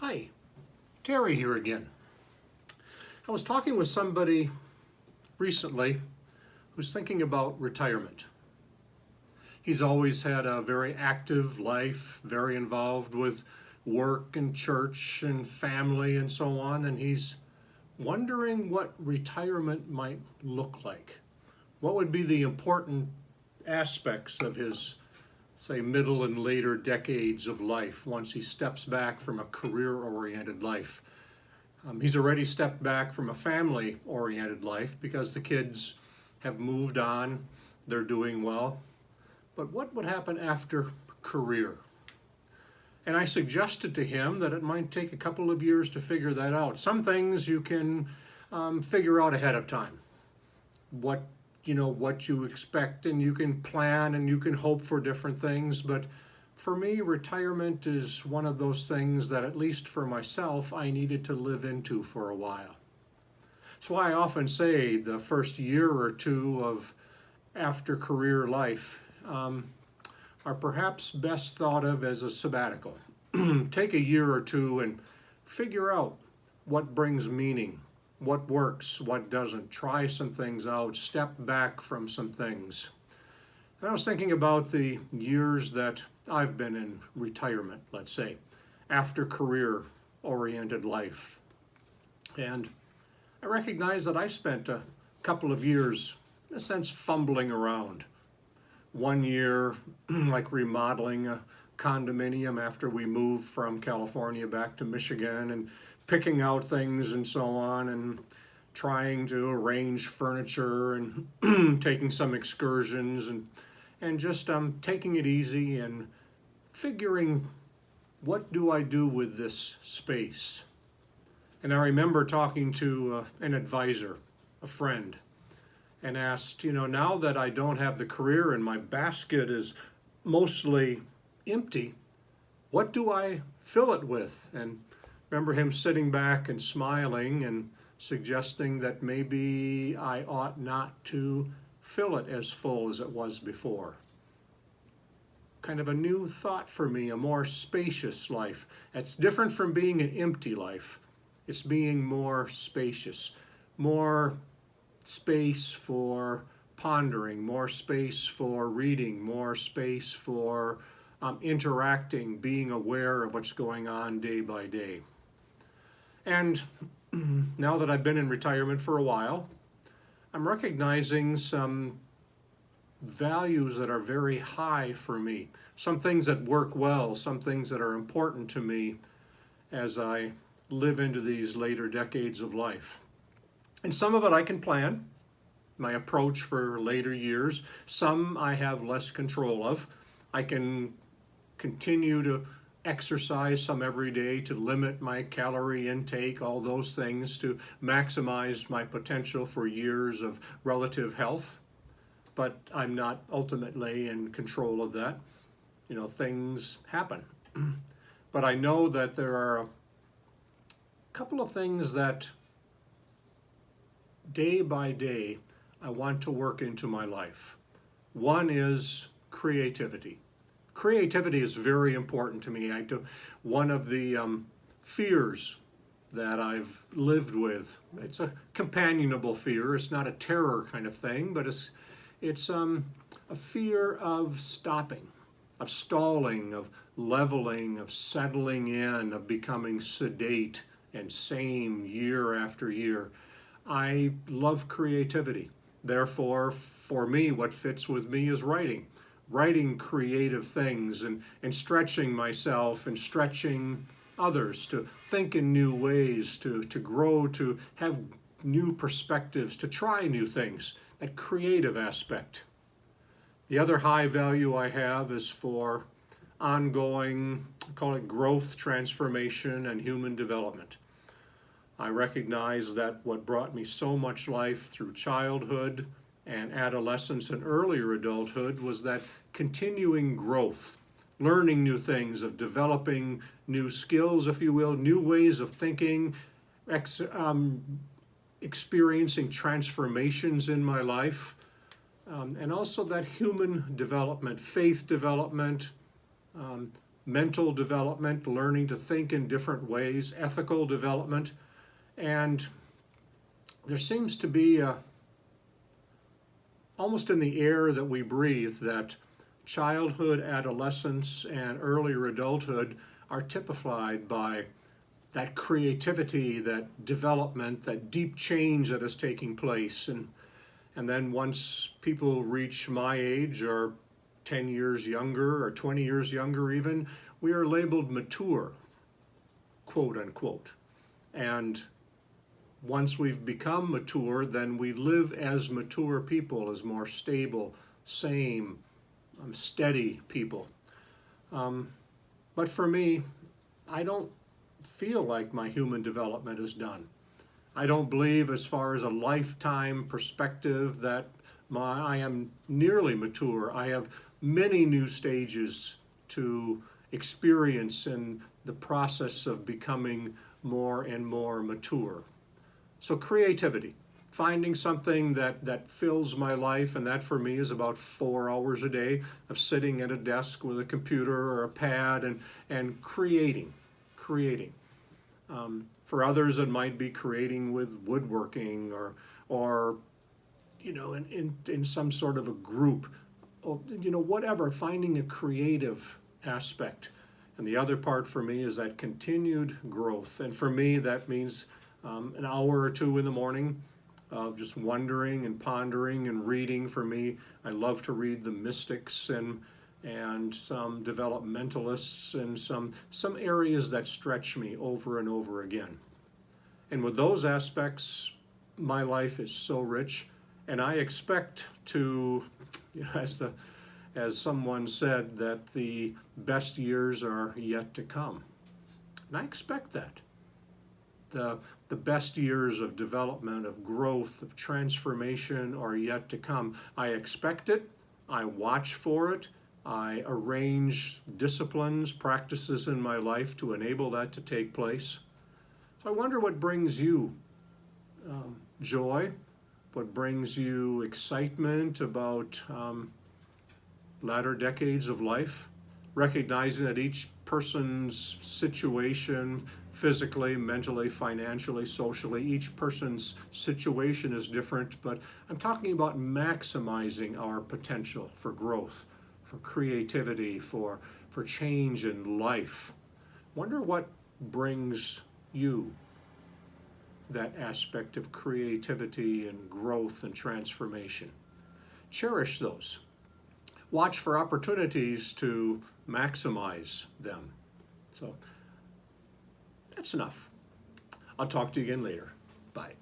Hi, Terry here again. I was talking with somebody recently who's thinking about retirement. He's always had a very active life, very involved with work and church and family and so on, and he's wondering what retirement might look like. What would be the important aspects of his, say, middle and later decades of life once he steps back from a career-oriented life? He's already stepped back from a family-oriented life because the kids have moved on, they're doing well. But what would happen after career? And I suggested to him that it might take a couple of years to figure that out. Some things you can figure out ahead of time. What you expect, and you can plan and you can hope for different things. But for me, retirement is one of those things that, at least for myself, I needed to live into for a while. That's why I often say the first year or two of after career life are perhaps best thought of as a sabbatical. Take a year or two and figure out what brings meaning, what works, what doesn't. Try some things out, step back from some things. And I was thinking about the years that I've been in retirement, let's say, after career-oriented life. And I recognize that I spent a couple of years, in a sense, fumbling around. One year, like remodeling a condominium after we moved from California back to Michigan, and picking out things and so on, and trying to arrange furniture and taking some excursions and just taking it easy and figuring, what do I do with this space? And I remember talking to an advisor, a friend, and asked, now that I don't have the career and my basket is mostly empty, what do I fill it with? And remember him sitting back and smiling and suggesting that maybe I ought not to fill it as full as it was before. Kind of a new thought for me, a more spacious life. It's different from being an empty life. It's being more spacious, more space for pondering, more space for reading, more space for interacting, being aware of what's going on day by day. And now that I've been in retirement for a while, I'm recognizing some values that are very high for me, some things that work well, some things that are important to me as I live into these later decades of life. And some of it I can plan, my approach for later years. Some I have less control of. I can continue to exercise some every day to limit my calorie intake, all those things to maximize my potential for years of relative health. But I'm not ultimately in control of that. Things happen. But I know that there are a couple of things that day by day I want to work into my life. One is creativity. Creativity is very important to me. One of the fears that I've lived with, it's a companionable fear. It's not a terror kind of thing, but it's a fear of stopping, of stalling, of leveling, of settling in, of becoming sedate and sane year after year. I love creativity. Therefore, for me, what fits with me is writing creative things and stretching myself and stretching others to think in new ways, to grow, to have new perspectives, to try new things, that creative aspect. The other high value I have is for ongoing, I call it growth, transformation, and human development. I recognize that what brought me so much life through childhood and adolescence and earlier adulthood was that continuing growth, learning new things, of developing new skills, if you will, new ways of thinking, experiencing transformations in my life, and also that human development, faith development, mental development, learning to think in different ways, ethical development, and there seems to be almost in the air that we breathe that childhood, adolescence, and earlier adulthood are typified by that creativity, that development, that deep change that is taking place. And then once people reach my age or 10 years younger or 20 years younger even, we are labeled mature, quote unquote. And once we've become mature, then we live as mature people, as more stable, sane, steady people. But for me, I don't feel like my human development is done. I don't believe, as far as a lifetime perspective, that I am nearly mature. I have many new stages to experience in the process of becoming more and more mature. So creativity, finding something that fills my life, and that for me is about 4 hours a day of sitting at a desk with a computer or a pad and creating. For others, it might be creating with woodworking or in some sort of a group, or whatever, finding a creative aspect. And the other part for me is that continued growth. And for me, that means an hour or two in the morning of just wondering and pondering and reading. For me, I love to read the mystics and some developmentalists and some areas that stretch me over and over again. And with those aspects, my life is so rich, and I expect to, as someone said, that the best years are yet to come. And I expect that. The best years of development, of growth, of transformation are yet to come. I expect it. I watch for it. I arrange disciplines, practices in my life to enable that to take place. So I wonder what brings you joy, what brings you excitement about latter decades of life, recognizing that each person's situation, physically, mentally, financially, socially, each person's situation is different, but I'm talking about maximizing our potential for growth, for creativity, for change in life. Wonder what brings you that aspect of creativity and growth and transformation. Cherish those. Watch for opportunities to maximize them. So that's enough. I'll talk to you again later. Bye.